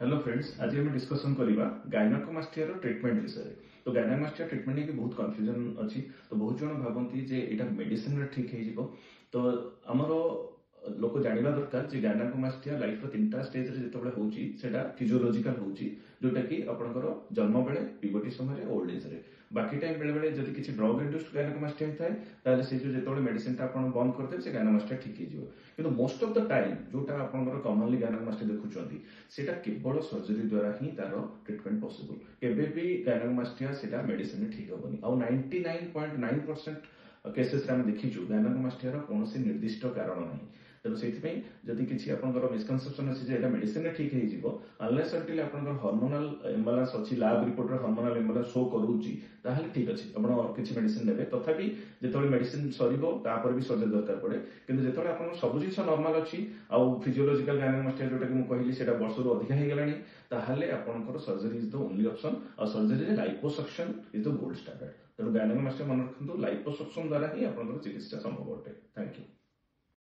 Hello friends, आज आम discussion करवा गायनेकोमास्टिया ट्रिटमेंट विषय। तो गायनेकोमास्टिया ट्रिटमेंट नहीं बहुत कन्फ्यूजन अच्छी। तो बहुत जन भावती जे यहाँ मेडिसिन ठीक हो। तो आमर लोक जानवा दरकार जे गायनेकोमास्टिया लाइफ तीनटा स्टेज जो होता फिजियोलॉजिकल होटा कि आपंकर जन्म बेले, प्यूबर्टी समय, ओल्ड एज रे। बाकी टाइम बेले बेले जब किसी ड्रग इंड्यूस्ड गायनेकोमास्टिया होता है से जो मेडिसिन बंद करदे से गायनेकोमास्टिया ठीक हो। किंतु मोस्ट ऑफ द टाइम जोटा आपंकर कॉमनली गायनेकोमास्टिया देखुंत सेटा केवल सर्जरी द्वारा ही तार ट्रिटमेंट पॉसिबल। केबे भी गायनेकोमास्टिया सेटा मेडिसिन ठीक हेबनी। आ 99.9% केसेस रे हम देखिछु गायनेकोमास्टिया कौन निर्दिष्ट कारण नहीं। तेणु से किसी आपंकर मिसकनसेप्शन अच्छी जे मेडिसिन ठीक हो अनलेस अंटिल आपंकर हार्मोनल इम्बालांस अच्छी लैब रिपोर्ट हार्मोनल इम्बालांस शो करूची ताहले ठीक अच्छे आप किसी मेडिसिन नेबे। तथापि जो मेडिसिन सरिबो तापर भी सर्जरी दरकार पड़े। किंतु जो आप सब जिन नॉर्मल अच्छी आउ फिजियोलॉजिकल गायनेकोमास्टिया जोटा कि कहली सेटा वर्ष रु अधिक होगलानी ताहले आपंकर surgery is the only option. आ सर्जरी रे liposuction is the gold standard. तेणु गायनेकोमास्टिया मन रखु लाइपोसक्शन द्वारा ही आपंकर चिकित्सा संभव अटे। Thank you.